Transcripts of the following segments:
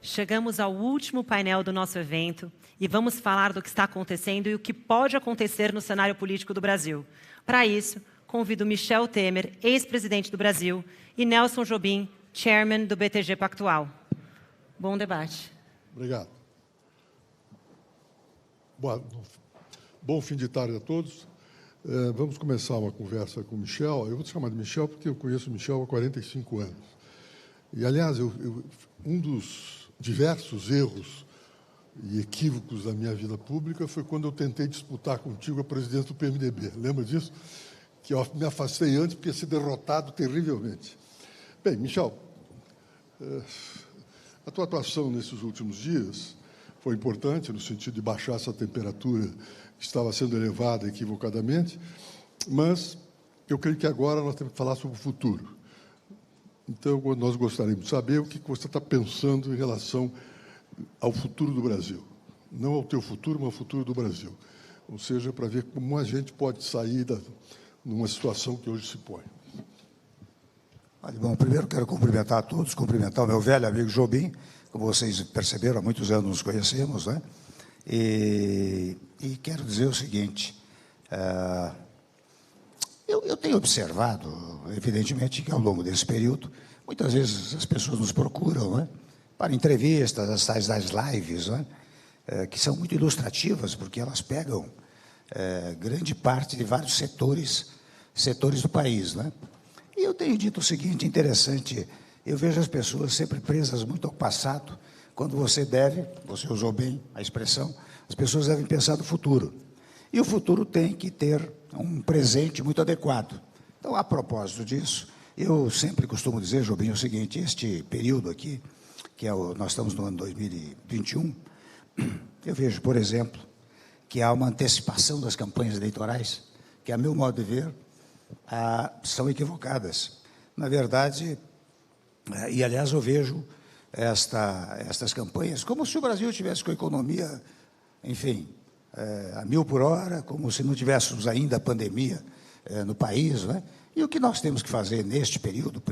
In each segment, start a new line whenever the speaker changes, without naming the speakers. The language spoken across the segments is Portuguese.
Chegamos ao último painel do nosso evento e vamos falar do que está acontecendo e o que pode acontecer no cenário político do Brasil. Para isso, convido Michel Temer, ex-presidente do Brasil, e Nelson Jobim, chairman do BTG Pactual. Bom debate.
Obrigado. Bom fim de tarde a todos. Vamos começar uma conversa com o Michel. Eu vou te chamar de Michel porque eu conheço o Michel há 45 anos. E, aliás, um dos diversos erros e equívocos da minha vida pública foi quando eu tentei disputar contigo a presidência do PMDB. Lembra disso? Que eu me afastei antes porque ia ser derrotado terrivelmente. Bem, Michel, a tua atuação nesses últimos dias foi importante no sentido de baixar essa temperatura que estava sendo elevada equivocadamente, mas eu creio que agora nós temos que falar sobre o futuro. Então, nós gostaríamos de saber o que você está pensando em relação ao futuro do Brasil. Não ao teu futuro, mas ao futuro do Brasil. Ou seja, para ver como a gente pode sair numa situação que hoje se põe.
Bom, primeiro quero cumprimentar a todos, cumprimentar o meu velho amigo Jobim, como vocês perceberam, há muitos anos nos conhecemos, né? E quero dizer o seguinte, eu tenho observado, evidentemente, que ao longo desse período, muitas vezes as pessoas nos procuram, né, para entrevistas, as tais das lives, né, que são muito ilustrativas, porque elas pegam grande parte de vários setores do país, né? E eu tenho dito o seguinte, interessante, eu vejo as pessoas sempre presas muito ao passado, quando você usou bem a expressão, as pessoas devem pensar no futuro. E o futuro tem que ter um presente muito adequado. Então, a propósito disso, eu sempre costumo dizer, Jobim, o seguinte, este período aqui, nós estamos no ano 2021, eu vejo, por exemplo, que há uma antecipação das campanhas eleitorais, que, a meu modo de ver, são equivocadas. Na verdade, e aliás eu vejo estas campanhas como se o Brasil tivesse com a economia, enfim, a 1000 por hora, como se não tivéssemos ainda a pandemia no país, né? E o que nós temos que fazer neste período,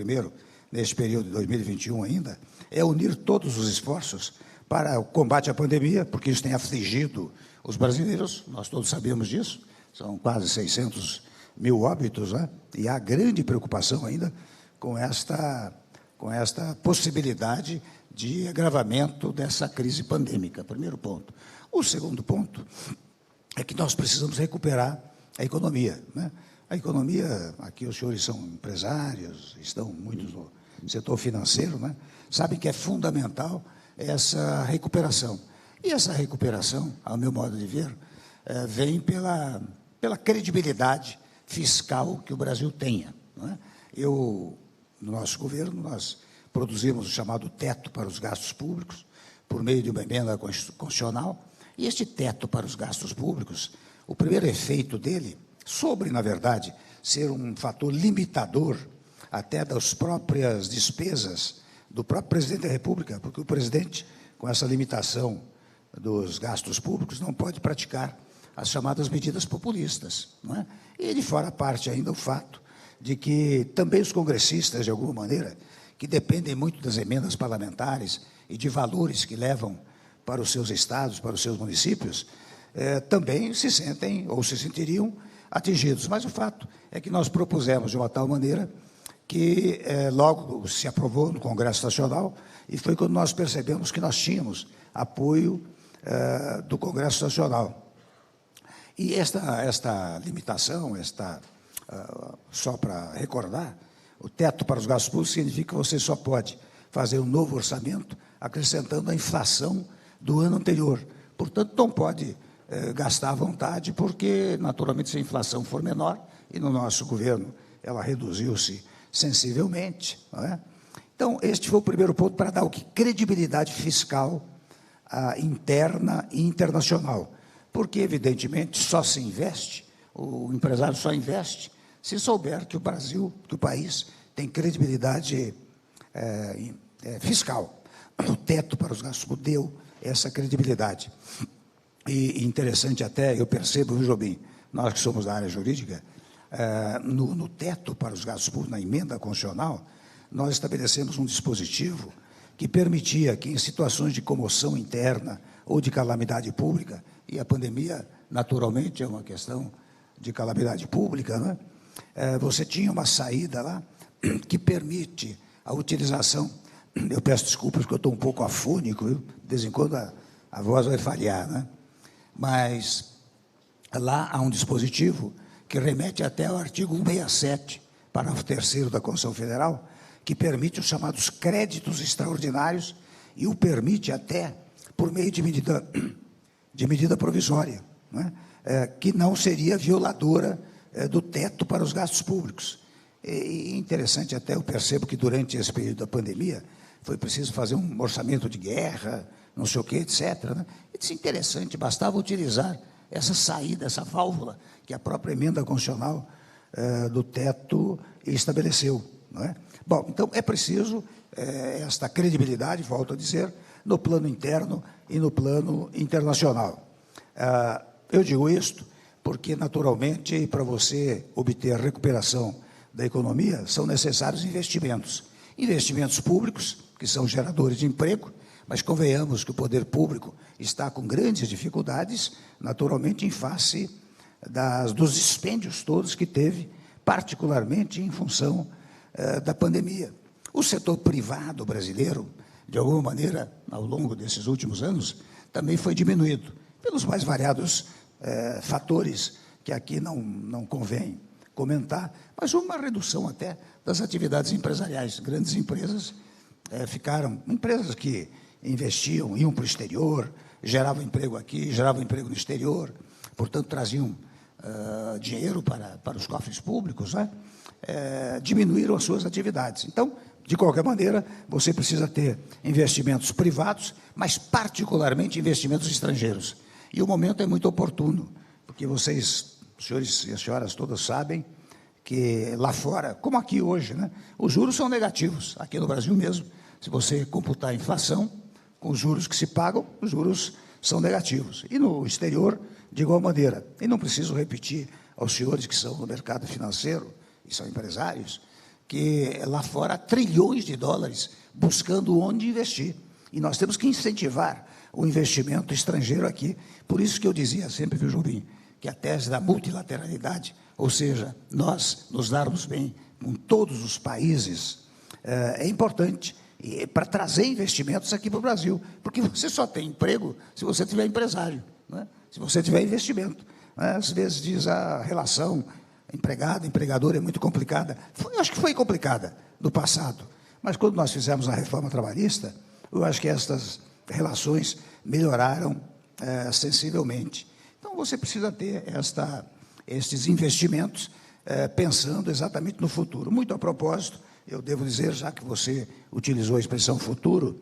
neste período de 2021 ainda, é unir todos os esforços para o combate à pandemia, porque isso tem afligido os brasileiros, nós todos sabemos disso, são quase 600 mil óbitos, né? E há grande preocupação ainda com esta possibilidade de agravamento dessa crise pandêmica, primeiro ponto. O segundo ponto é que nós precisamos recuperar a economia, né? A economia, aqui os senhores são empresários, estão muitos no setor financeiro, né? Sabem que é fundamental essa recuperação. E essa recuperação, ao meu modo de ver, vem pela credibilidade fiscal que o Brasil tenha, não é? No nosso governo, nós produzimos o chamado teto para os gastos públicos, por meio de uma emenda constitucional, e este teto para os gastos públicos, o primeiro efeito dele, sobre, na verdade, ser um fator limitador até das próprias despesas do próprio presidente da República, porque o presidente, com essa limitação dos gastos públicos, não pode praticar as chamadas medidas populistas, não é? E de fora parte ainda o fato de que também os congressistas, de alguma maneira, que dependem muito das emendas parlamentares e de valores que levam para os seus estados, para os seus municípios, também se sentem ou se sentiriam atingidos. Mas o fato é que nós propusemos de uma tal maneira que logo se aprovou no Congresso Nacional, e foi quando nós percebemos que nós tínhamos apoio do Congresso Nacional. E esta limitação, só para recordar, o teto para os gastos públicos significa que você só pode fazer um novo orçamento acrescentando a inflação do ano anterior. Portanto, não pode gastar à vontade, porque, naturalmente, se a inflação for menor, e no nosso governo ela reduziu-se sensivelmente, não é? Então, este foi o primeiro ponto para dar o que? Credibilidade fiscal interna e internacional. Porque, evidentemente, só se investe, o empresário só investe, se souber que o Brasil, que o país, tem credibilidade fiscal. O teto para os gastos deu essa credibilidade. E interessante até, eu percebo, viu, Jobim, nós que somos da área jurídica, no teto para os gastos públicos, na emenda constitucional, nós estabelecemos um dispositivo que permitia que, em situações de comoção interna ou de calamidade pública, e a pandemia, naturalmente, é uma questão de calamidade pública, né? Você tinha uma saída lá que permite a utilização. Eu peço desculpas porque eu estou um pouco afônico, viu? De vez em quando a voz vai falhar, né? Mas lá há um dispositivo que remete até ao artigo 167, parágrafo 3º da Constituição Federal, que permite os chamados créditos extraordinários e o permite até por meio de medida provisória, né? Que não seria violadora do teto para os gastos públicos. E interessante até, eu percebo que durante esse período da pandemia foi preciso fazer um orçamento de guerra, não sei o que, etc., né? Isso é interessante, bastava utilizar essa saída, essa válvula que a própria emenda constitucional do teto estabeleceu, não é? Bom, então é preciso esta credibilidade, volto a dizer, no plano interno e no plano internacional. Eu digo isto porque, naturalmente, para você obter a recuperação da economia, são necessários investimentos. Investimentos públicos, que são geradores de emprego, mas convenhamos que o poder público está com grandes dificuldades, naturalmente, em face dos dispêndios todos que teve, particularmente em função da pandemia. O setor privado brasileiro, de alguma maneira, ao longo desses últimos anos, também foi diminuído, pelos mais variados fatores que aqui não convém comentar, mas uma redução até das atividades empresariais. Grandes empresas ficaram, empresas que investiam, iam para o exterior, geravam emprego aqui, geravam emprego no exterior, portanto, traziam dinheiro para os cofres públicos, né? Diminuíram as suas atividades. Então, de qualquer maneira, você precisa ter investimentos privados, mas particularmente investimentos estrangeiros. E o momento é muito oportuno, porque vocês, senhores e as senhoras todas sabem que lá fora, como aqui hoje, né, os juros são negativos. Aqui no Brasil mesmo, se você computar a inflação, com os juros que se pagam, os juros são negativos. E no exterior, de igual maneira. E não preciso repetir aos senhores que são no mercado financeiro, e são empresários, que lá fora há trilhões de dólares buscando onde investir. E nós temos que incentivar o investimento estrangeiro aqui. Por isso que eu dizia sempre, viu, Jobim, que a tese da multilateralidade, ou seja, nós nos darmos bem com todos os países, é importante para trazer investimentos aqui para o Brasil, porque você só tem emprego se você tiver empresário, né? Se você tiver investimento, né? Às vezes diz a relação empregado-empregador é muito complicada. Eu acho que foi complicada no passado, mas quando nós fizemos a reforma trabalhista, eu acho que estas relações melhoraram sensivelmente. Então, você precisa ter estes investimentos pensando exatamente no futuro. Muito a propósito, eu devo dizer, já que você utilizou a expressão futuro,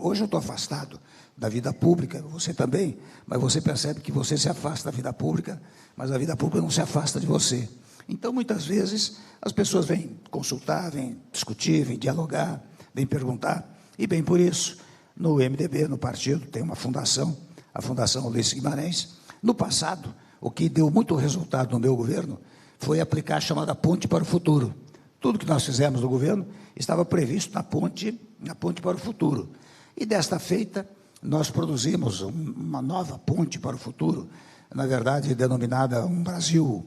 hoje eu estou afastado da vida pública, você também, mas você percebe que você se afasta da vida pública, mas a vida pública não se afasta de você. Então, muitas vezes, as pessoas vêm consultar, vêm discutir, vêm dialogar, vêm perguntar, e bem por isso, no MDB, no partido, tem uma fundação, a Fundação Ulisses Guimarães. No passado, o que deu muito resultado no meu governo foi aplicar a chamada Ponte para o Futuro. Tudo que nós fizemos no governo estava previsto na ponte para o futuro. E desta feita, nós produzimos uma nova ponte para o futuro, na verdade, denominada um Brasil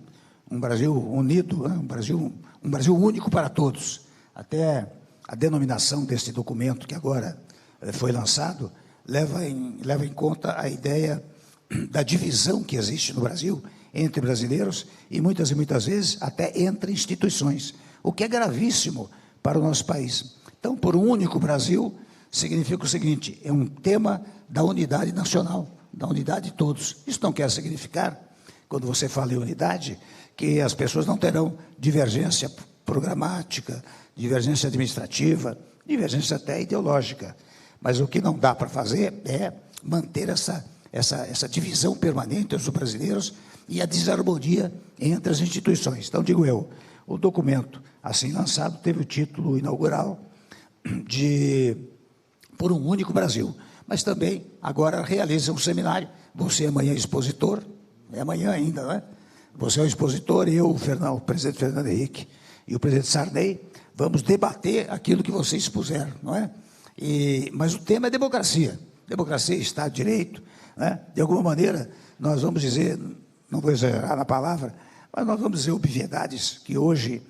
unido, né? um Brasil único para todos. Até a denominação deste documento que agora foi lançado leva em conta a ideia da divisão que existe no Brasil entre brasileiros e muitas vezes até entre instituições, o que é gravíssimo para o nosso país. Então, por um único Brasil, significa o seguinte, é um tema da unidade nacional, da unidade de todos. Isso não quer significar, quando você fala em unidade, que as pessoas não terão divergência programática, divergência administrativa, divergência até ideológica. Mas o que não dá para fazer é manter essa divisão permanente entre os brasileiros e a desarmonia entre as instituições. Então, digo eu, o documento assim lançado teve o título inaugural de Por um Único Brasil, mas também agora realiza um seminário. Você amanhã é expositor, é amanhã ainda, não é? Você é o expositor e eu, o presidente Fernando Henrique e o presidente Sarney, vamos debater aquilo que vocês expuseram, não é? Mas o tema é democracia. Democracia, Estado de Direito, né? De alguma maneira, nós vamos dizer, não vou exagerar na palavra, mas nós vamos dizer obviedades que hoje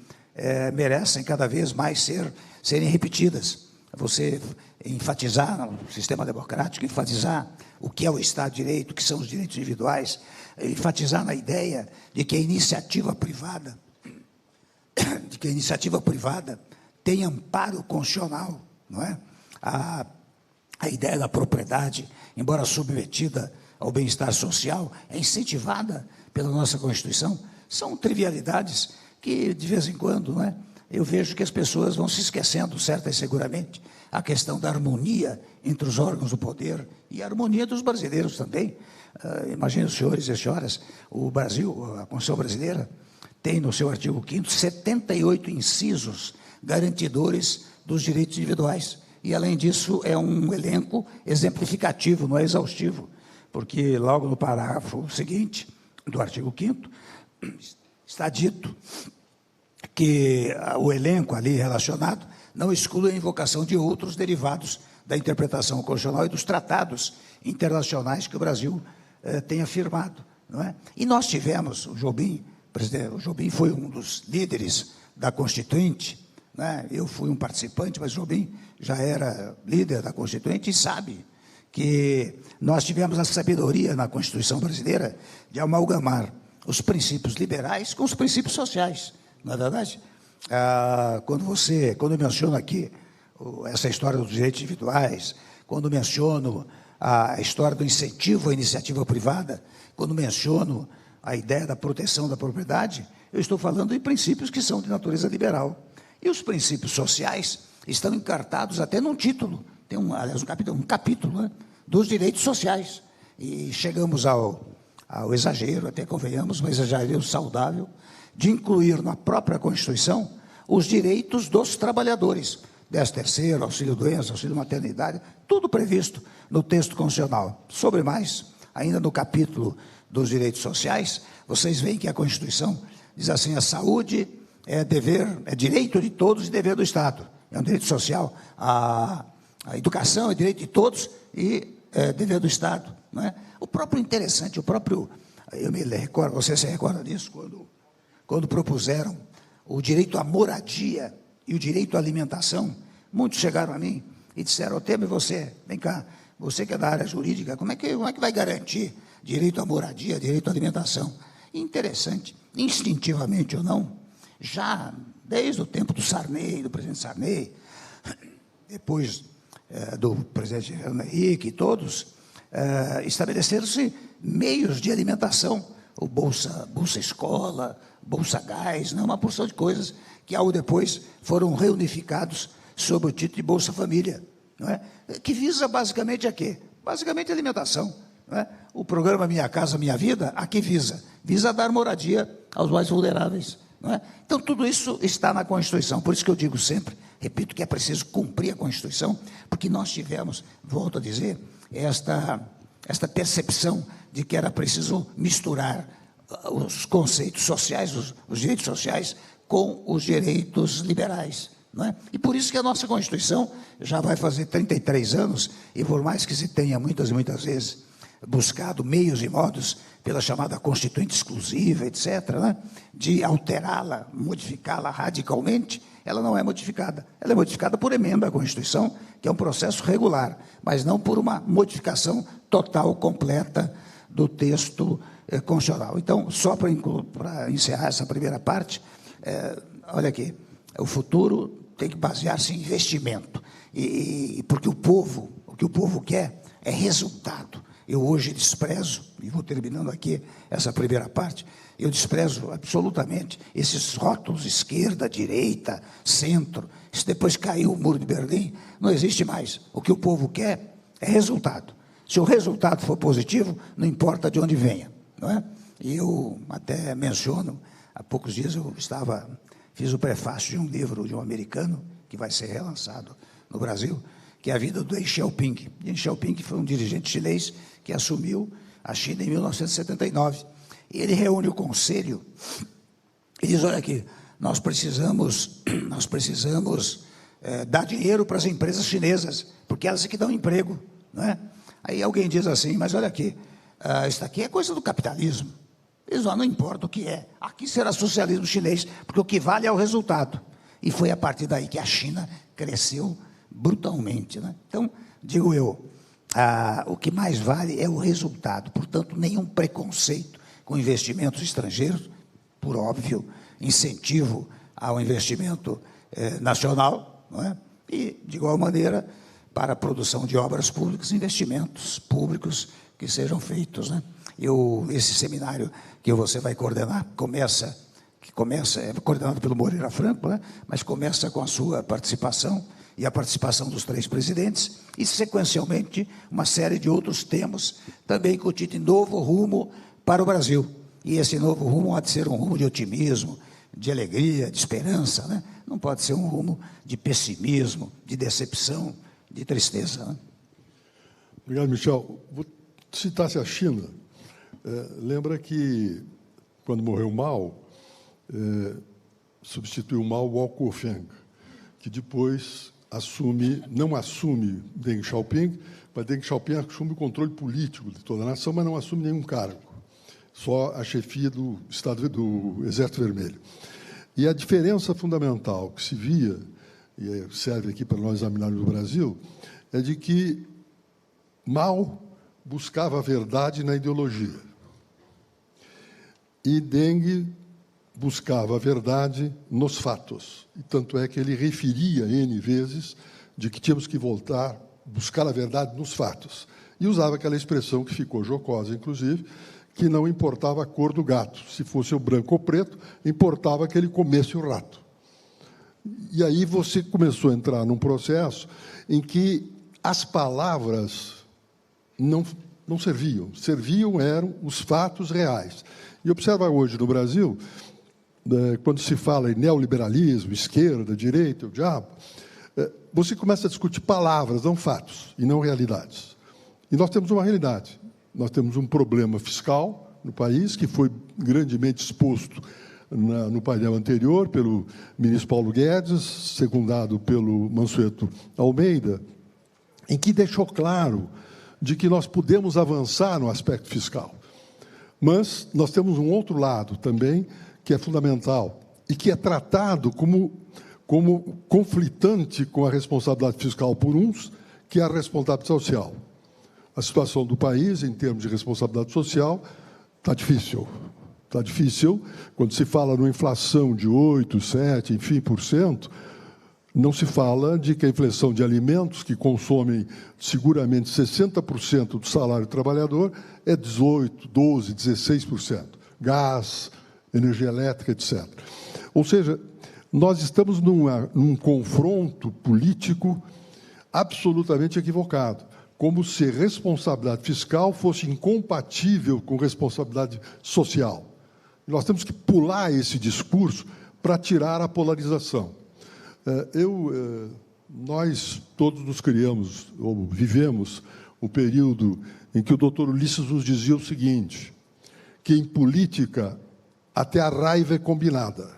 merecem cada vez mais serem repetidas. Você enfatizar no sistema democrático, enfatizar o que é o Estado de Direito, o que são os direitos individuais, enfatizar na ideia de que a iniciativa privada tem amparo constitucional, não é? A ideia da propriedade, embora submetida ao bem-estar social, é incentivada pela nossa Constituição. São trivialidades que, de vez em quando, não é? Eu vejo que as pessoas vão se esquecendo, certa e seguramente, a questão da harmonia entre os órgãos do poder e a harmonia dos brasileiros também. Imaginem os senhores e as senhoras, o Brasil, a Constituição brasileira, tem no seu artigo 5º 78 incisos garantidores dos direitos individuais. E, além disso, é um elenco exemplificativo, não é exaustivo, porque logo no parágrafo seguinte do artigo 5º está dito que o elenco ali relacionado não exclui a invocação de outros derivados da interpretação constitucional e dos tratados internacionais que o Brasil tem afirmado, não é? E nós tivemos, o Jobim foi um dos líderes da Constituinte, né? Eu fui um participante, mas o Jobim já era líder da Constituinte e sabe que nós tivemos a sabedoria na Constituição brasileira de amalgamar os princípios liberais com os princípios sociais. Não é verdade? Quando eu menciono aqui essa história dos direitos individuais, quando menciono a história do incentivo à iniciativa privada, quando menciono a ideia da proteção da propriedade, eu estou falando em princípios que são de natureza liberal. E os princípios sociais estão encartados até num título, tem um capítulo, né, dos direitos sociais. E chegamos ao exagero, até convenhamos, mas exagero saudável, de incluir na própria Constituição os direitos dos trabalhadores, 13º, auxílio-doença, auxílio-maternidade, tudo previsto no texto constitucional. Sobre mais, ainda no capítulo dos direitos sociais, vocês veem que a Constituição diz assim: a saúde é direito de todos e dever do Estado. É um direito social. A educação é direito de todos e dever do Estado. Não é? O próprio interessante, eu me recordo, você se recorda disso, quando propuseram o direito à moradia e o direito à alimentação, muitos chegaram a mim e disseram: Temer, vem cá, você que é da área jurídica, como é que vai garantir direito à moradia, direito à alimentação? Interessante, instintivamente ou não, já desde o tempo do presidente Sarney, depois do presidente Henrique, todos estabeleceram-se meios de alimentação, o Bolsa Escola, Bolsa Gás, uma porção de coisas que, ao depois, foram reunificados sob o título de Bolsa Família, não é? Que visa basicamente a quê? Basicamente a alimentação. Não é? O programa Minha Casa Minha Vida, a que visa dar moradia aos mais vulneráveis. Não é? Então, tudo isso está na Constituição. Por isso que eu digo sempre, repito, que é preciso cumprir a Constituição, porque nós tivemos, volto a dizer, esta percepção de que era preciso misturar os conceitos sociais, os direitos sociais, com os direitos liberais. Não é? E por isso que a nossa Constituição já vai fazer 33 anos, e por mais que se tenha muitas e muitas vezes buscado meios e modos pela chamada Constituinte exclusiva, etc., né, de alterá-la, modificá-la radicalmente, ela não é modificada. Ela é modificada por emenda à Constituição, que é um processo regular, mas não por uma modificação total, completa do texto constitucional. Então, só para encerrar essa primeira parte, olha aqui, o futuro tem que basear-se em investimento, porque o que o povo quer é resultado. Eu hoje desprezo, e vou terminando aqui essa primeira parte, eu desprezo absolutamente esses rótulos esquerda, direita, centro. Se depois caiu o muro de Berlim, não existe mais. O que o povo quer é resultado. Se o resultado for positivo, não importa de onde venha, não é? E eu até menciono, há poucos dias fiz o prefácio de um livro de um americano, que vai ser relançado no Brasil, que é a vida do Deng Xiaoping. Deng Xiaoping foi um dirigente chinês que assumiu a China em 1979. E ele reúne o conselho e diz: olha aqui, nós precisamos dar dinheiro para as empresas chinesas, porque elas é que dão emprego, não é? Aí alguém diz assim, mas olha aqui, isso aqui é coisa do capitalismo. Isso não importa o que é. Aqui será socialismo chinês, porque o que vale é o resultado. E foi a partir daí que a China cresceu brutalmente, né? Então, digo eu, o que mais vale é o resultado. Portanto, nenhum preconceito com investimentos estrangeiros, por óbvio, incentivo ao investimento nacional, não é? E, de igual maneira, para a produção de obras públicas, investimentos públicos que sejam feitos, né? Esse seminário que você vai coordenar, é coordenado pelo Moreira Franco, né? Mas começa com a sua participação e a participação dos 3 presidentes, e, sequencialmente, uma série de outros temas, também com o título Novo Rumo para o Brasil. E esse novo rumo há de ser um rumo de otimismo, de alegria, de esperança, né? Não pode ser um rumo de pessimismo, de decepção, de tristeza, né?
Obrigado, Michel. Citasse a China. Lembra que, quando morreu Mao, substituiu Mao Wu Kuofeng, que depois não assume Deng Xiaoping, mas Deng Xiaoping assume o controle político de toda a nação, mas não assume nenhum cargo, só a chefia do Exército Vermelho. E a diferença fundamental que se via, e serve aqui para nós examinarmos no Brasil, é de que Mao buscava a verdade na ideologia e Deng buscava a verdade nos fatos. E tanto é que ele referia N vezes de que tínhamos que voltar, buscar a verdade nos fatos. E usava aquela expressão que ficou jocosa, inclusive, que não importava a cor do gato. Se fosse o branco ou preto, importava que ele comesse o rato. E aí você começou a entrar num processo em que as palavras não serviam eram os fatos reais. E observa hoje no Brasil, quando se fala em neoliberalismo, esquerda, direita, o diabo, você começa a discutir palavras, não fatos, e não realidades. E nós temos uma realidade. Nós temos um problema fiscal no país, que foi grandemente exposto no painel anterior pelo ministro Paulo Guedes, secundado pelo Mansueto Almeida, em que deixou claro de que nós podemos avançar no aspecto fiscal. Mas nós temos um outro lado também, que é fundamental, e que é tratado como conflitante com a responsabilidade fiscal por uns, que é a responsabilidade social. A situação do país, em termos de responsabilidade social, está difícil. Está difícil. Quando se fala numa inflação de 8%, 7%, enfim, não se fala de que a inflação de alimentos, que consomem seguramente 60% do salário do trabalhador, é 18%, 12%, 16%. Gás, energia elétrica, etc. Ou seja, nós estamos num confronto político absolutamente equivocado, como se responsabilidade fiscal fosse incompatível com responsabilidade social. Nós temos que pular esse discurso para tirar a polarização. Nós todos nos criamos, ou vivemos, um período em que o doutor Ulisses nos dizia o seguinte, que em política até a raiva é combinada.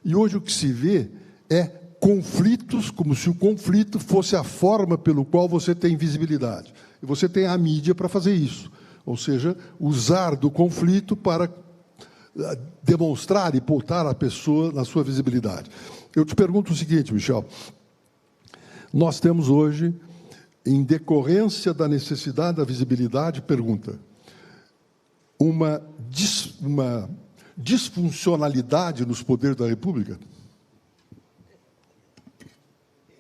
E hoje o que se vê é conflitos, como se o conflito fosse a forma pelo qual você tem visibilidade. E você tem a mídia para fazer isso. Ou seja, usar do conflito para demonstrar e botar a pessoa na sua visibilidade. Eu te pergunto o seguinte, Michel. Nós temos hoje, em decorrência da necessidade da visibilidade, pergunta, uma disfuncionalidade nos poderes da República?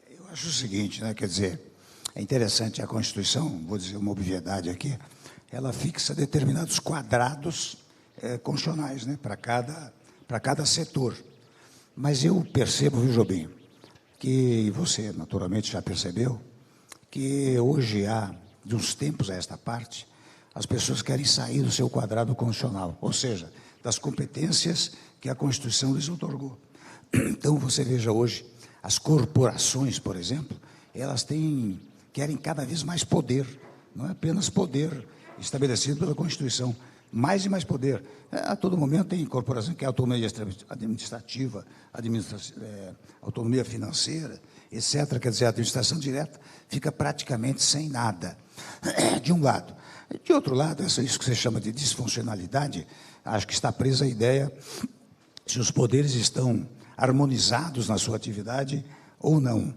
Eu acho o seguinte, né? Quer dizer, é interessante a Constituição, vou dizer uma obviedade aqui, ela fixa determinados quadrados constitucionais, né? Para cada setor. Mas eu percebo, viu, Jobim, que você naturalmente já percebeu, que hoje há, de uns tempos a esta parte, as pessoas querem sair do seu quadrado constitucional, ou seja, das competências que a Constituição lhes otorgou. Então, você veja hoje, as corporações, por exemplo, elas querem cada vez mais poder, não é apenas poder estabelecido pela Constituição, mais e mais poder. A todo momento tem incorporação, que é autonomia administrativa, autonomia financeira, etc. Quer dizer, a administração direta fica praticamente sem nada, de um lado. De outro lado, isso que você chama de disfuncionalidade, acho que está presa a ideia se os poderes estão harmonizados na sua atividade ou não.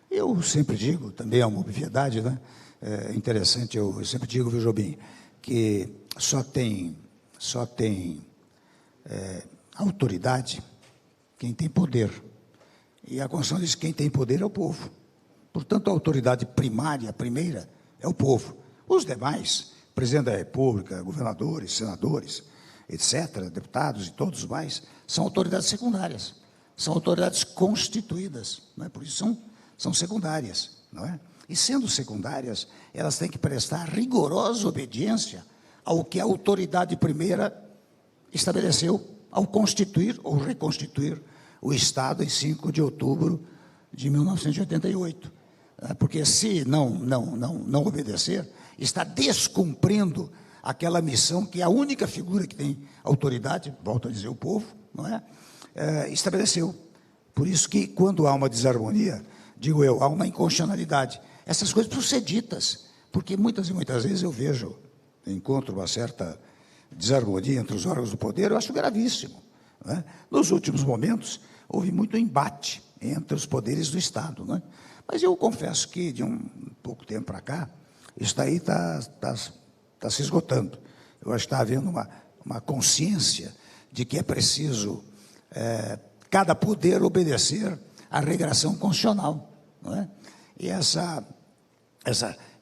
Eu sempre digo, também é uma obviedade, né? É interessante, eu sempre digo, viu, Jobim, que só tem autoridade quem tem poder. E a Constituição diz que quem tem poder é o povo. Portanto, a autoridade primária, a primeira, é o povo. Os demais, presidente da República, governadores, senadores, etc., deputados e todos mais, são autoridades secundárias. São autoridades constituídas, não é? Por isso são secundárias, não é? E sendo secundárias, elas têm que prestar rigorosa obediência ao que a autoridade primeira estabeleceu ao constituir ou reconstituir o Estado em 5 de outubro de 1988. Porque se não obedecer, está descumprindo aquela missão que a única figura que tem autoridade, volto a dizer, o povo, não é? Estabeleceu. Por isso que, quando há uma desarmonia, digo eu, há uma inconstitucionalidade. Essas coisas precisam ser ditas, porque muitas e muitas vezes eu encontro uma certa desarmonia entre os órgãos do poder, eu acho gravíssimo, não é? Nos últimos momentos, houve muito embate entre os poderes do Estado, não é? Mas eu confesso que, de um pouco tempo para cá, isso daí está se esgotando. Eu acho que está havendo uma consciência de que é preciso cada poder obedecer à regração constitucional, não é? E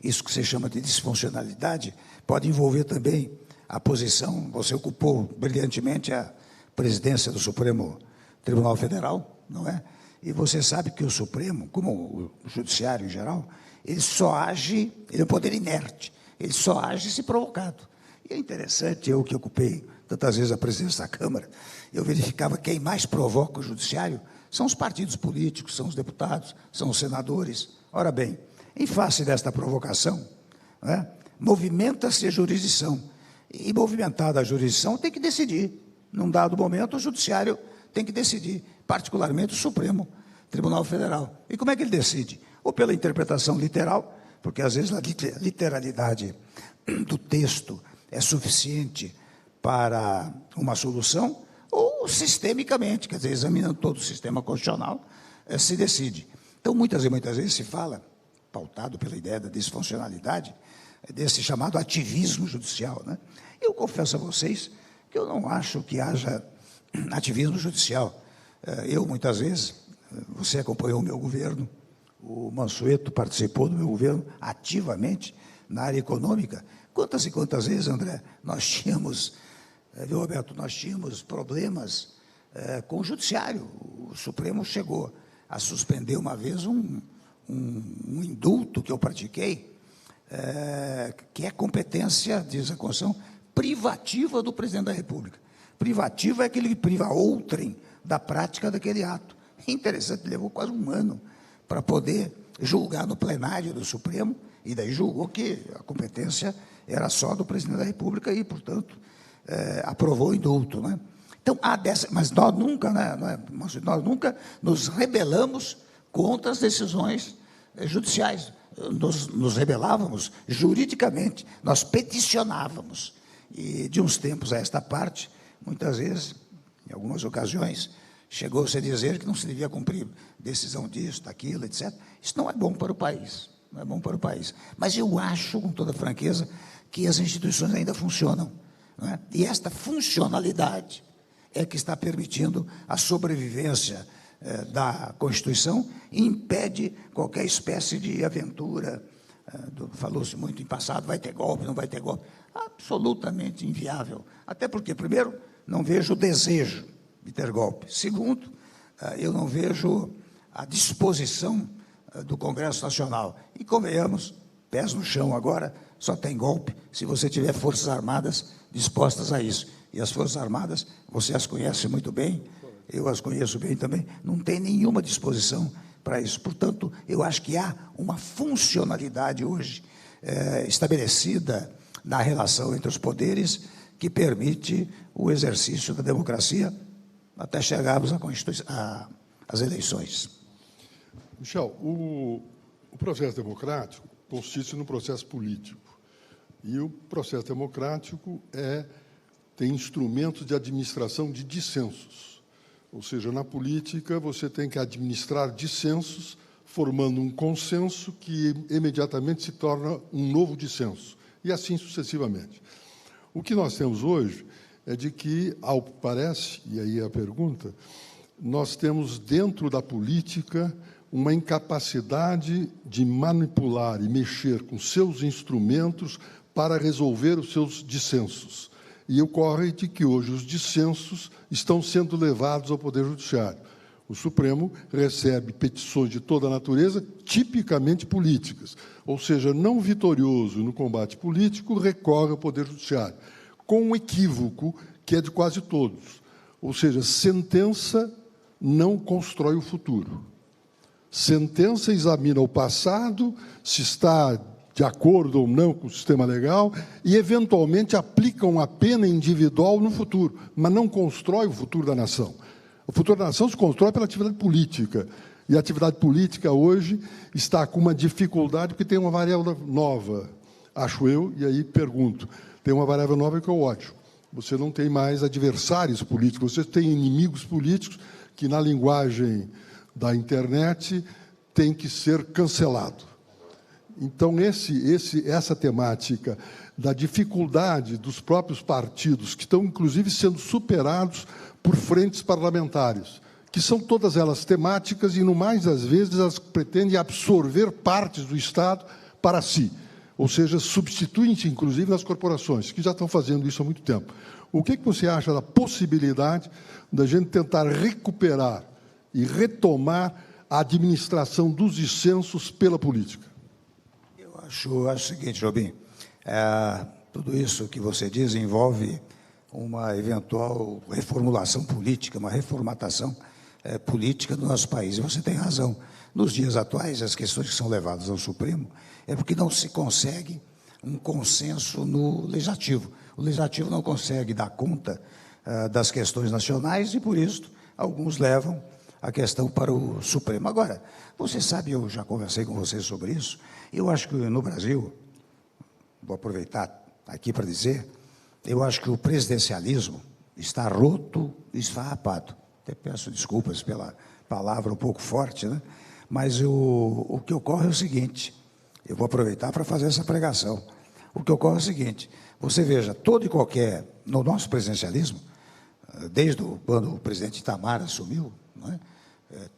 isso que você chama de disfuncionalidade pode envolver também a posição, você ocupou brilhantemente a presidência do Supremo Tribunal Federal, não é? E você sabe que o Supremo, como o Judiciário em geral, ele só age, ele é um poder inerte, ele só age se provocado. E é interessante, eu que ocupei tantas vezes a presidência da Câmara, eu verificava que quem mais provoca o Judiciário são os partidos políticos, são os deputados, são os senadores. Ora bem, em face desta provocação, né, movimenta-se a jurisdição. E movimentada a jurisdição tem que decidir. Num dado momento, o Judiciário tem que decidir, particularmente o Supremo Tribunal Federal. E como é que ele decide? Ou pela interpretação literal, porque às vezes a literalidade do texto é suficiente para uma solução, ou sistemicamente, quer dizer, examinando todo o sistema constitucional, se decide. Então, muitas e muitas vezes se fala, pautado pela ideia da disfuncionalidade, desse chamado ativismo judicial, né? Eu confesso a vocês que eu não acho que haja ativismo judicial. Eu, muitas vezes, você acompanhou o meu governo, o Mansueto participou do meu governo ativamente na área econômica. Quantas e quantas vezes, André, nós tínhamos, viu, Roberto, nós tínhamos problemas com o judiciário. O Supremo chegou a suspender uma vez um indulto que eu pratiquei, que é competência, diz a Constituição, privativa do presidente da República. Privativa é aquele que priva outrem da prática daquele ato. É interessante, levou quase um ano para poder julgar no plenário do Supremo, e daí julgou que a competência era só do presidente da República e, portanto, aprovou o indulto, né? Então, mas nós nunca, né, nós nunca nos rebelamos contra as decisões judiciais. Nos rebelávamos juridicamente, nós peticionávamos. E, de uns tempos a esta parte, muitas vezes, em algumas ocasiões, chegou-se a dizer que não se devia cumprir decisão disso, daquilo, etc. Isso não é bom para o país, não é bom para o país. Mas eu acho, com toda franqueza, que as instituições ainda funcionam, não é? E esta funcionalidade é que está permitindo a sobrevivência da Constituição e impede qualquer espécie de aventura. Falou-se muito em passado, vai ter golpe, não vai ter golpe. Absolutamente inviável. Até porque, primeiro, não vejo o desejo de ter golpe. Segundo, eu não vejo a disposição do Congresso Nacional. E, convenhamos, pés no chão agora, só tem golpe se você tiver Forças Armadas dispostas a isso. E as Forças Armadas, você as conhece muito bem, eu as conheço bem também, não tem nenhuma disposição para isso. Portanto, eu acho que há uma funcionalidade hoje estabelecida na relação entre os poderes que permite o exercício da democracia até chegarmos às eleições.
Michel, o processo democrático consiste no processo político. E o processo democrático tem instrumentos de administração de dissensos. Ou seja, na política, você tem que administrar dissensos, formando um consenso que imediatamente se torna um novo dissenso, e assim sucessivamente. O que nós temos hoje é de que, ao que parece, e aí é a pergunta, nós temos dentro da política uma incapacidade de manipular e mexer com seus instrumentos para resolver os seus dissensos. E ocorre de que hoje os dissensos estão sendo levados ao Poder Judiciário. O Supremo recebe petições de toda a natureza, tipicamente políticas, ou seja, não vitorioso no combate político, recorre ao Poder Judiciário, com um equívoco que é de quase todos. Ou seja, sentença não constrói o futuro. Sentença examina o passado, se está de acordo ou não com o sistema legal, e, eventualmente, aplica uma pena individual no futuro, mas não constrói o futuro da nação. O futuro da nação se constrói pela atividade política, e a atividade política, hoje, está com uma dificuldade, porque tem uma variável nova, acho eu, e aí pergunto, tem uma variável nova que é o ódio. Você não tem mais adversários políticos, você tem inimigos políticos que, na linguagem da internet, tem que ser cancelado. Então, essa temática da dificuldade dos próprios partidos, que estão, inclusive, sendo superados por frentes parlamentares, que são todas elas temáticas e, no mais das vezes, elas pretendem absorver partes do Estado para si, ou seja, substituem-se, inclusive, nas corporações, que já estão fazendo isso há muito tempo. O que você acha da possibilidade da gente tentar recuperar e retomar a administração dos dissensos pela política?
Eu acho o seguinte, Jobim, tudo isso que você diz envolve uma eventual reformulação política, uma reformatação política do nosso país. E você tem razão. Nos dias atuais, as questões que são levadas ao Supremo é porque não se consegue um consenso no Legislativo. O Legislativo não consegue dar conta das questões nacionais e, por isso, alguns levam a questão para o Supremo. Agora, você sabe, eu já conversei com você sobre isso, eu acho que no Brasil, vou aproveitar aqui para dizer, eu acho que o presidencialismo está roto e esfarrapado. Até peço desculpas pela palavra um pouco forte, né? Mas o que ocorre é o seguinte, eu vou aproveitar para fazer essa pregação. O que ocorre é o seguinte, você veja, todo e qualquer, no nosso presidencialismo, desde quando o presidente Itamar assumiu, não é?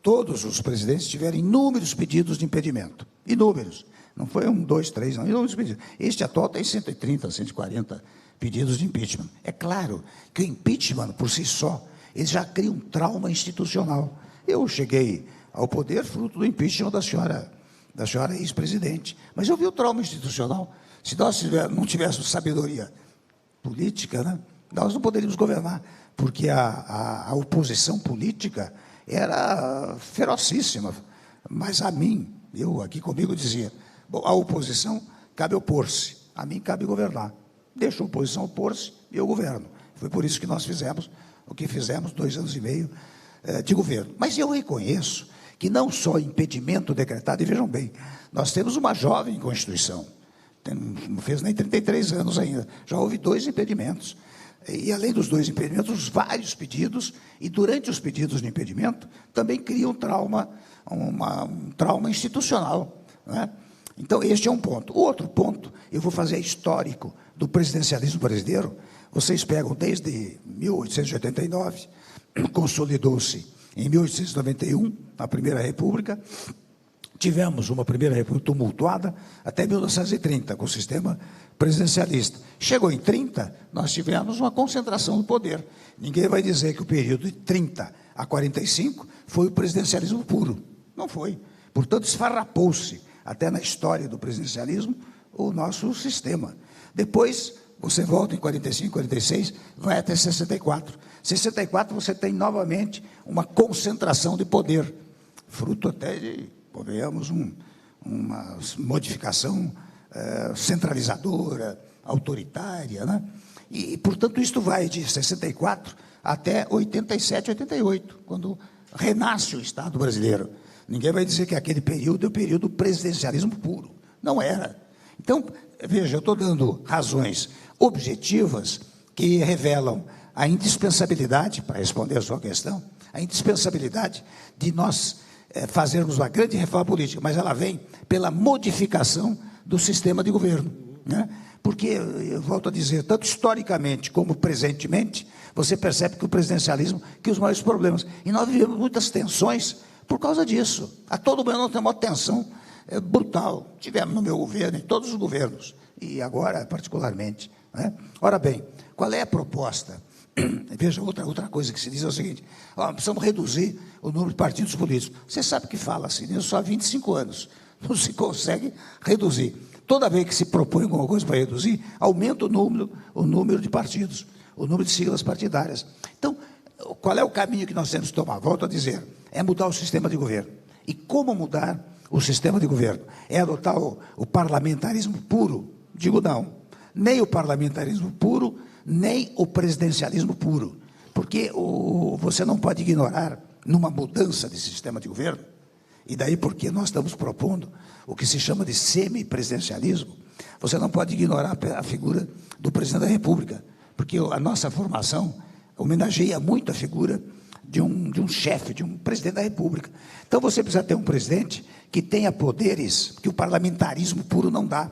Todos os presidentes tiveram inúmeros pedidos de impedimento. Inúmeros. Não foi 1, 2, 3, não. Inúmeros pedidos. Este atual tem 130, 140 pedidos de impeachment. É claro que o impeachment, por si só, ele já cria um trauma institucional. Eu cheguei ao poder fruto do impeachment da senhora ex-presidente. Mas eu vi o trauma institucional. Se nós não tivéssemos sabedoria política, né, nós não poderíamos governar, porque a oposição política era ferocíssima. Mas a mim, eu aqui comigo dizia, bom, a oposição cabe opor-se, a mim cabe governar. Deixa a oposição opor-se e eu governo. Foi por isso que nós fizemos o que fizemos, 2 anos e meio de governo. Mas eu reconheço que não só impedimento decretado, e vejam bem, nós temos uma jovem Constituição, não fez nem 33 anos ainda, já houve 2 impedimentos. E, além dos 2 impedimentos, vários pedidos, e durante os pedidos de impedimento, também cria um trauma institucional. Não é? Então, este é um ponto. O outro ponto, eu vou fazer histórico do presidencialismo brasileiro. Vocês pegam desde 1889, consolidou-se em 1891, na Primeira República, tivemos uma Primeira República tumultuada até 1930, com o sistema presidencialista. Chegou em 30, nós tivemos uma concentração do poder. Ninguém vai dizer que o período de 30 a 45 foi o presidencialismo puro. Não foi. Portanto, esfarrapou-se, até na história do presidencialismo, o nosso sistema. Depois, você volta em 45, 46, vai até 64. 64, você tem novamente uma concentração de poder, fruto até de, convenhamos, uma modificação centralizadora, autoritária, né? E, portanto, isto vai de 64 até 87, 88, quando renasce o Estado brasileiro. Ninguém vai dizer que aquele período é o período do presidencialismo puro. Não era. Então, veja, eu estou dando razões objetivas que revelam a indispensabilidade, para responder a sua questão, a indispensabilidade de nós fazermos uma grande reforma política, mas ela vem pela modificação do sistema de governo, né? Porque, eu volto a dizer, tanto historicamente como presentemente, você percebe que o presidencialismo cria os maiores problemas. E nós vivemos muitas tensões por causa disso. A todo momento nós temos uma tensão brutal. Tivemos no meu governo, em todos os governos, e agora particularmente, né? Ora bem, qual é a proposta? Veja, outra coisa que se diz é o seguinte: precisamos reduzir o número de partidos políticos. Você sabe que fala-se nisso só há 25 anos. Não se consegue reduzir. Toda vez que se propõe alguma coisa para reduzir, aumenta o número de partidos, o número de siglas partidárias. Então, qual é o caminho que nós temos que tomar? Volto a dizer, é mudar o sistema de governo. E como mudar o sistema de governo? É adotar o parlamentarismo puro? Digo não. Nem o parlamentarismo puro, nem o presidencialismo puro. Porque você não pode ignorar, numa mudança de sistema de governo, e daí porque nós estamos propondo o que se chama de semipresidencialismo, você não pode ignorar a figura do presidente da República, porque a nossa formação homenageia muito a figura de um chefe, de um presidente da República. Então você precisa ter um presidente que tenha poderes que o parlamentarismo puro não dá.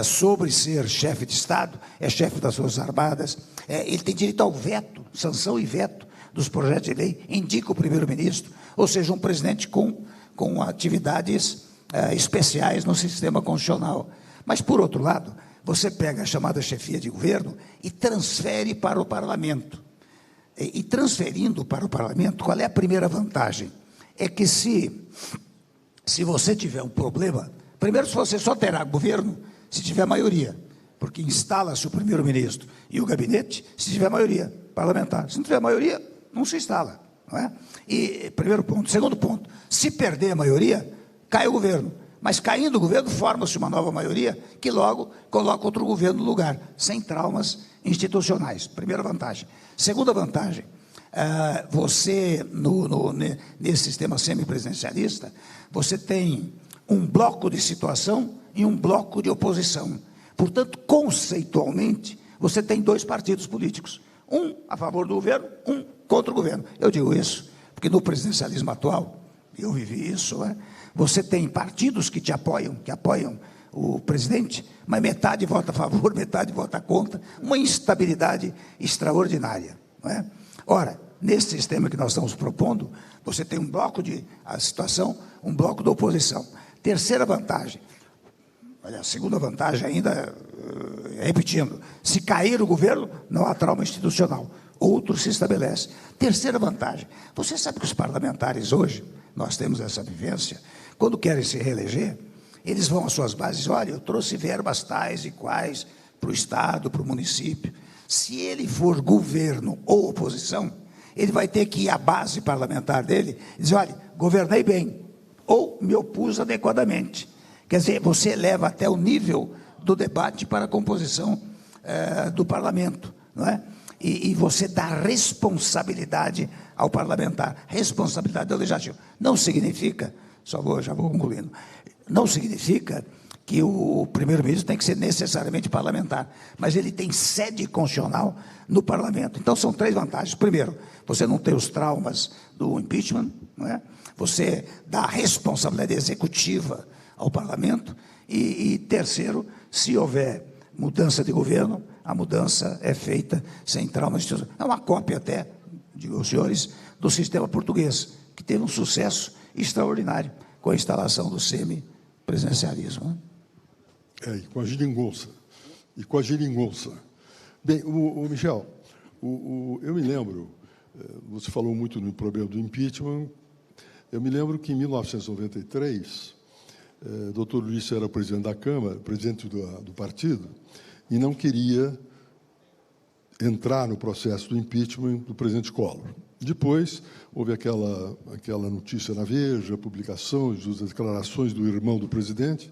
Sobre ser chefe de Estado, é chefe das Forças Armadas, ele tem direito ao veto, sanção e veto dos projetos de lei, indica o primeiro-ministro, ou seja, um presidente com atividades especiais no sistema constitucional. Mas, por outro lado, você pega a chamada chefia de governo e transfere para o parlamento. E transferindo para o parlamento, qual é a primeira vantagem? É que se você tiver um problema, primeiro, se você só terá governo se tiver maioria, porque instala-se o primeiro-ministro e o gabinete se tiver maioria parlamentar. Se não tiver maioria, não se instala, não é? E, primeiro ponto. Segundo ponto, se perder a maioria, cai o governo. Mas caindo o governo, forma-se uma nova maioria que logo coloca outro governo no lugar, sem traumas institucionais. Primeira vantagem. Segunda vantagem, você, nesse sistema semipresidencialista, você tem um bloco de situação e um bloco de oposição. Portanto, conceitualmente, você tem dois partidos políticos, um a favor do governo, um contra o governo. Eu digo isso porque no presidencialismo atual, eu vivi isso, você tem partidos que apoiam o presidente, mas metade vota a favor, metade vota contra, uma instabilidade extraordinária, não é? Ora, nesse sistema que nós estamos propondo, você tem um bloco a situação, um bloco da oposição. Terceira vantagem, olha, a segunda vantagem ainda, repetindo, se cair o governo, não há trauma institucional, outro se estabelece. Terceira vantagem, você sabe que os parlamentares hoje, nós temos essa vivência, quando querem se reeleger, eles vão às suas bases, olha, eu trouxe verbas tais e quais para o Estado, para o município. Se ele for governo ou oposição, ele vai ter que ir à base parlamentar dele e dizer, olha, governei bem, ou me opus adequadamente. Quer dizer, você eleva até o nível do debate para a composição do parlamento, não é? E você dá responsabilidade ao parlamentar, responsabilidade ao legislativo. Não significa, já vou concluindo, não significa que o primeiro-ministro tem que ser necessariamente parlamentar, mas ele tem sede constitucional no parlamento. Então, são três vantagens. Primeiro, você não tem os traumas do impeachment, não é? Você dá responsabilidade executiva ao parlamento. E terceiro, se houver mudança de governo, a mudança é feita sem traumas institucionais. É uma cópia até, digo aos senhores, do sistema português, que teve um sucesso extraordinário com a instalação do semipresidencialismo, né?
E com a geringonça. Bem, Michel, eu me lembro, você falou muito no problema do impeachment, eu me lembro que em 1993, o doutor Luiz era o presidente da Câmara, presidente do partido, e não queria entrar no processo do impeachment do presidente Collor. Depois, houve aquela notícia na Veja, publicações das declarações do irmão do presidente,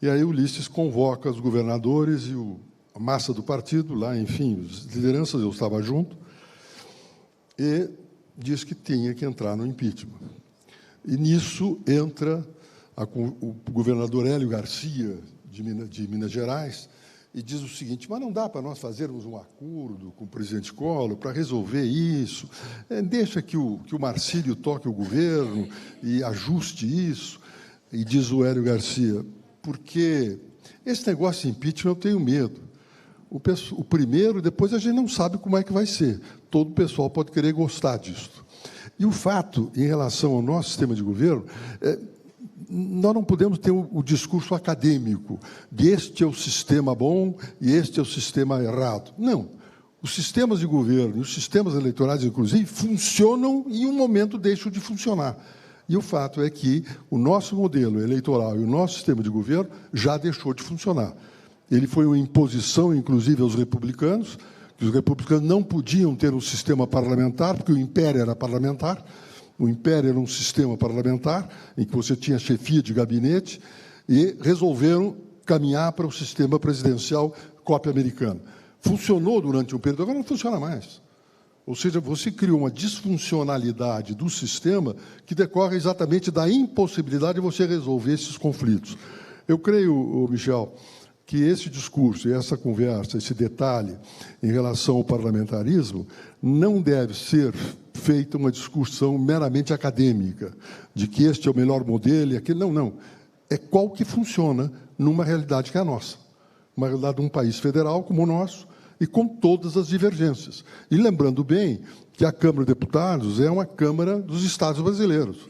e aí o Ulisses convoca os governadores e o massa do partido, lá, enfim, as lideranças, eu estava junto, e disse que tinha que entrar no impeachment. E nisso entra o governador Hélio Garcia, de Minas Gerais, e diz o seguinte: mas não dá para nós fazermos um acordo com o presidente Collor para resolver isso, deixa que o Marcílio toque o governo e ajuste isso. E diz o Hélio Garcia: porque esse negócio de impeachment eu tenho medo. O primeiro, depois a gente não sabe como é que vai ser. Todo o pessoal pode querer gostar disso. E o fato, em relação ao nosso sistema de governo, nós não podemos ter o discurso acadêmico de este é o sistema bom e este é o sistema errado. Não. Os sistemas de governo e os sistemas eleitorais, inclusive, funcionam e, em um momento, deixam de funcionar. E o fato é que o nosso modelo eleitoral e o nosso sistema de governo já deixou de funcionar. Ele foi uma imposição, inclusive, aos republicanos, que os republicanos não podiam ter um sistema parlamentar, porque o império era parlamentar. O império era um sistema parlamentar, em que você tinha chefia de gabinete, e resolveram caminhar para o sistema presidencial cópia americana. Funcionou durante um período, agora não funciona mais. Ou seja, você criou uma disfuncionalidade do sistema que decorre exatamente da impossibilidade de você resolver esses conflitos. Eu creio, Michel, que esse discurso e essa conversa, esse detalhe em relação ao parlamentarismo, não deve ser feita uma discussão meramente acadêmica, de que este é o melhor modelo e aquele. Não, não. É qual que funciona numa realidade que é a nossa. Uma realidade de um país federal como o nosso, e com todas as divergências. E lembrando bem que a Câmara de Deputados é uma Câmara dos Estados brasileiros.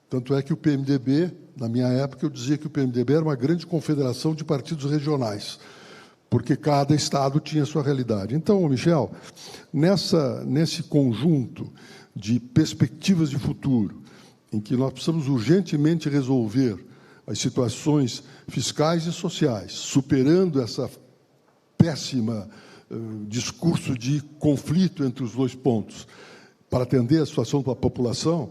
Tanto é que o PMDB, na minha época, eu dizia que o PMDB era uma grande confederação de partidos regionais, porque cada estado tinha a sua realidade. Então, Michel, nesse conjunto de perspectivas de futuro, em que nós precisamos urgentemente resolver as situações fiscais e sociais, superando essa péssima discurso de conflito entre os dois pontos, para atender a situação da população,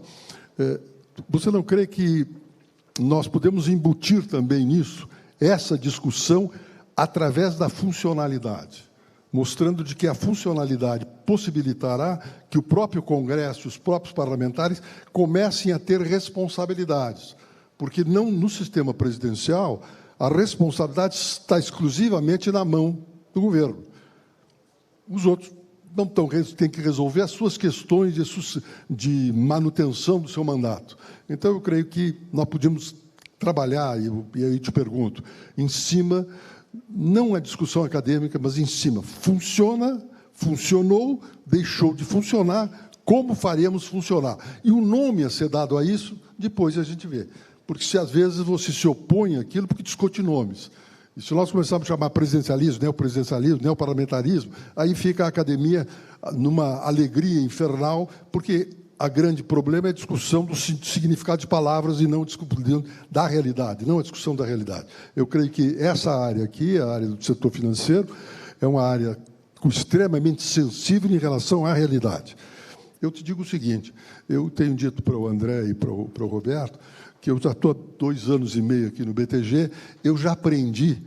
você não crê que nós podemos embutir também nisso essa discussão através da funcionalidade, mostrando de que a funcionalidade possibilitará que o próprio Congresso, os próprios parlamentares, comecem a ter responsabilidades, porque não no sistema presidencial a responsabilidade está exclusivamente na mão do governo. Os outros não têm que resolver as suas questões de manutenção do seu mandato. Então, eu creio que nós podíamos trabalhar, e aí te pergunto, em cima, não a discussão acadêmica, mas em cima, funcionou, deixou de funcionar, como faremos funcionar? E o nome a ser dado a isso, depois a gente vê. Porque, se às vezes você se opõe àquilo, porque discute nomes. E se nós começarmos a chamar presidencialismo, neoparlamentarismo, aí fica a academia numa alegria infernal, porque o grande problema é a discussão do significado de palavras e não a discussão da realidade, não a discussão da realidade. Eu creio que essa área aqui, a área do setor financeiro, é uma área extremamente sensível em relação à realidade. Eu te digo o seguinte, eu tenho dito para o André e para o Roberto, que eu já estou há 2 anos e meio aqui no BTG, eu já aprendi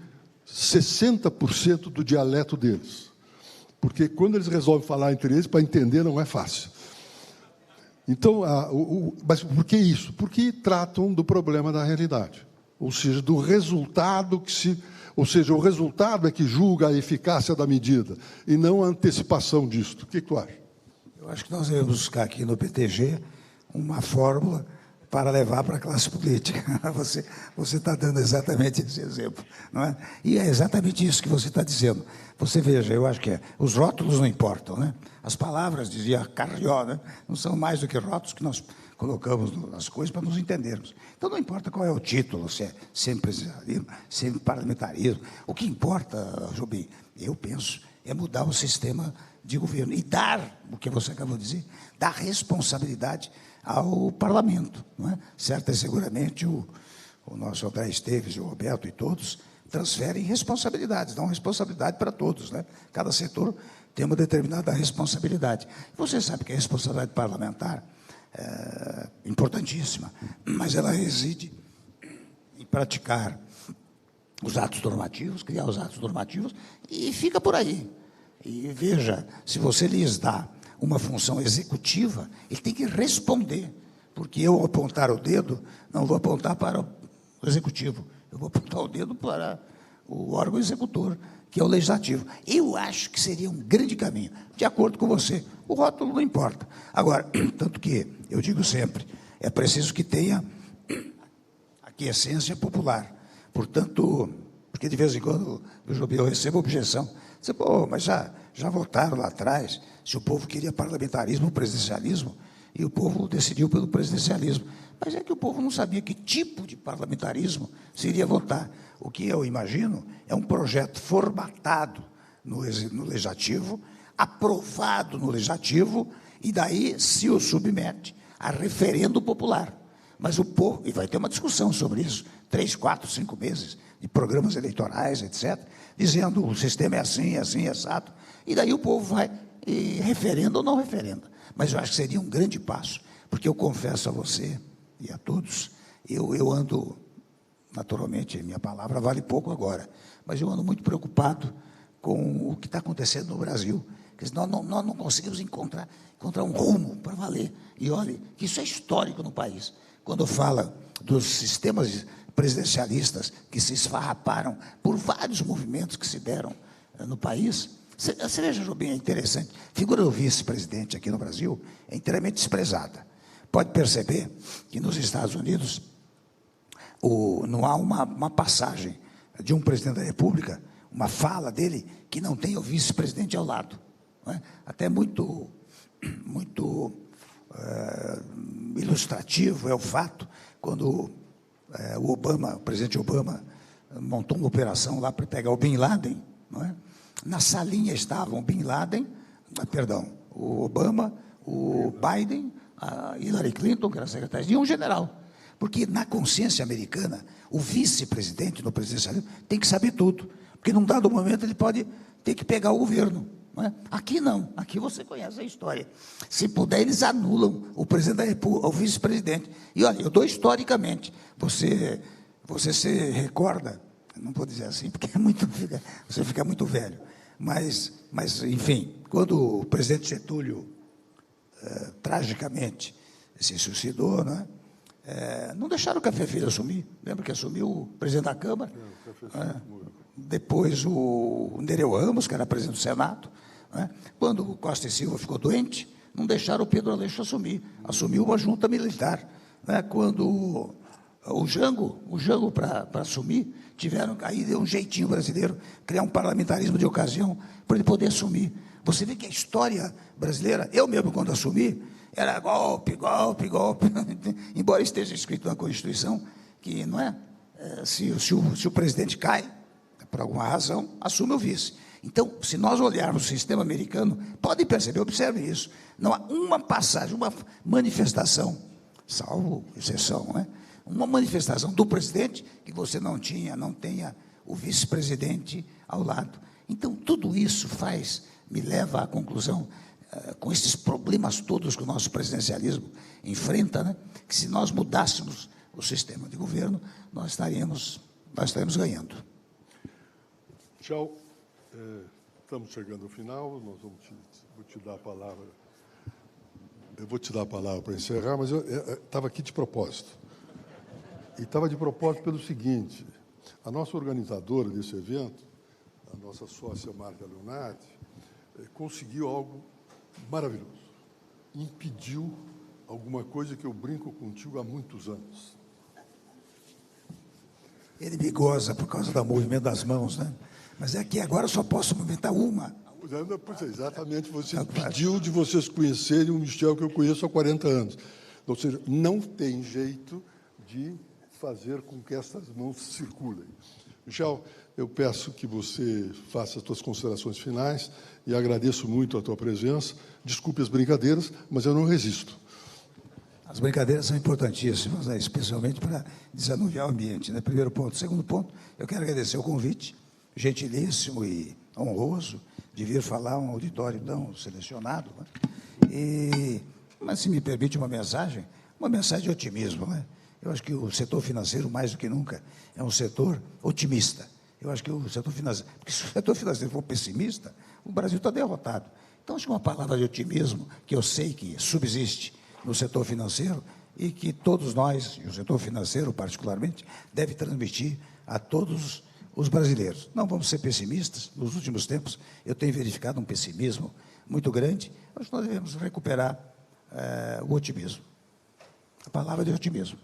60% do dialeto deles. Porque quando eles resolvem falar entre eles, para entender não é fácil. Então, mas por que isso? Porque tratam do problema da realidade. Ou seja, do resultado ou seja, o resultado é que julga a eficácia da medida, e não a antecipação disso. O que tu acha?
Eu acho que nós devemos buscar aqui no BTG uma fórmula para levar para a classe política. Você está dando exatamente esse exemplo, não é? E é exatamente isso que você está dizendo. Você veja, eu acho que os rótulos não importam, né? As palavras, dizia Carrió, né? Não são mais do que rótulos que nós colocamos nas coisas para nos entendermos. Então, não importa qual é o título, se é semipresidencialismo, semiparlamentarismo. O que importa, Jobim, eu penso, é mudar o sistema de governo e dar, o que você acabou de dizer, dar responsabilidade ao parlamento, não é? Certo e seguramente o nosso André Esteves, o Roberto e todos transferem responsabilidades, dão responsabilidade para todos, né? Cada setor tem uma determinada responsabilidade. Você sabe que a responsabilidade parlamentar é importantíssima, mas ela reside em praticar os atos normativos, criar os atos normativos, e fica por aí. E veja, se você lhes dá uma função executiva, ele tem que responder, porque eu, ao apontar o dedo, não vou apontar para o executivo, eu vou apontar o dedo para o órgão executor, que é o legislativo. Eu acho que seria um grande caminho, de acordo com você. O rótulo não importa. Agora, tanto que, eu digo sempre, é preciso que tenha aquiescência popular. Portanto, porque de vez em quando, eu recebo objeção. Você, pô, mas já votaram lá atrás, se o povo queria parlamentarismo ou presidencialismo, e o povo decidiu pelo presidencialismo. Mas é que o povo não sabia que tipo de parlamentarismo se iria votar. O que eu imagino é um projeto formatado no Legislativo, aprovado no Legislativo, e daí se o submete a referendo popular. Mas o povo, e vai ter uma discussão sobre isso, 3, 4, 5 meses de programas eleitorais, etc., dizendo o sistema é assim, exato, e daí o povo vai e referenda ou não referenda. Mas eu acho que seria um grande passo, porque eu confesso a você e a todos, eu ando, naturalmente, minha palavra vale pouco agora, mas eu ando muito preocupado com o que está acontecendo no Brasil, porque nós não conseguimos encontrar um rumo para valer. E olhe, que isso é histórico no país. Quando fala dos sistemas presidencialistas que se esfarraparam por vários movimentos que se deram no país, você veja, Jobim, é interessante, a figura do vice-presidente aqui no Brasil é inteiramente desprezada. Pode perceber que nos Estados Unidos não há uma passagem de um presidente da República, uma fala dele, que não tenha o vice-presidente ao lado. Não é? Até muito ilustrativo é o fato, quando o presidente Obama, montou uma operação lá para pegar o Bin Laden, não é? Na salinha estavam o Obama, o Biden, a Hillary Clinton, que era secretária, e um general. Porque na consciência americana, o vice-presidente no presidencialismo tem que saber tudo, porque num dado momento ele pode ter que pegar o governo. Não é? Aqui não, aqui você conhece a história. Se puder, eles anulam o presidente da República, o vice-presidente. E olha, eu dou historicamente, você se recorda, não vou dizer assim, porque você fica muito velho, mas enfim, quando o presidente Getúlio, tragicamente, se suicidou, não é? Não deixaram o Café Filho assumir, lembra que assumiu o presidente da Câmara? Depois o Nereu Ramos, que era presidente do Senado, né? Quando o Costa e Silva ficou doente, não deixaram o Pedro Aleixo assumir, assumiu uma junta militar, né? Quando o Jango para assumir, tiveram, aí deu um jeitinho brasileiro, criar um parlamentarismo de ocasião, para ele poder assumir. Você vê que a história brasileira, eu mesmo quando assumi, era golpe, embora esteja escrito na Constituição, que não é, se o presidente cai, por alguma razão, assume o vice. Então, se nós olharmos o sistema americano, podem perceber, observem isso, não há uma passagem, uma manifestação, salvo exceção, né? Uma manifestação do presidente que você não tenha o vice-presidente ao lado. Então, tudo isso me leva à conclusão, com esses problemas todos que o nosso presidencialismo enfrenta, né, que se nós mudássemos o sistema de governo, nós estaríamos ganhando.
Tchau. Estamos chegando ao final, vou te dar a palavra. Eu vou te dar a palavra para encerrar, mas eu estava aqui de propósito. E estava de propósito pelo seguinte: a nossa organizadora desse evento, a nossa sócia Marta Leonardi, conseguiu algo maravilhoso. Impediu alguma coisa que eu brinco contigo há muitos anos.
Ele me goza por causa do movimento das mãos, né? Mas é que agora eu só posso movimentar uma.
Pois é, exatamente, você impediu de vocês conhecerem o Michel que eu conheço há 40 anos. Ou seja, não tem jeito de fazer com que essas mãos circulem. Michel, eu peço que você faça as suas considerações finais e agradeço muito a tua presença. Desculpe as brincadeiras, mas eu não resisto.
As brincadeiras são importantíssimas, né? Especialmente para desanuviar o ambiente, né? Primeiro ponto. Segundo ponto, eu quero agradecer o convite, gentilíssimo e honroso, de vir falar a um auditório tão selecionado, né? Mas, se me permite uma mensagem de otimismo, né? Eu acho que o setor financeiro, mais do que nunca, é um setor otimista. Eu acho que o setor financeiro... Porque se o setor financeiro for pessimista, o Brasil está derrotado. Então, acho que uma palavra de otimismo, que eu sei que subsiste no setor financeiro, e que todos nós, e o setor financeiro particularmente, deve transmitir a todos os brasileiros. Não vamos ser pessimistas. Nos últimos tempos, eu tenho verificado um pessimismo muito grande. Acho que nós devemos recuperar o otimismo. A palavra de otimismo.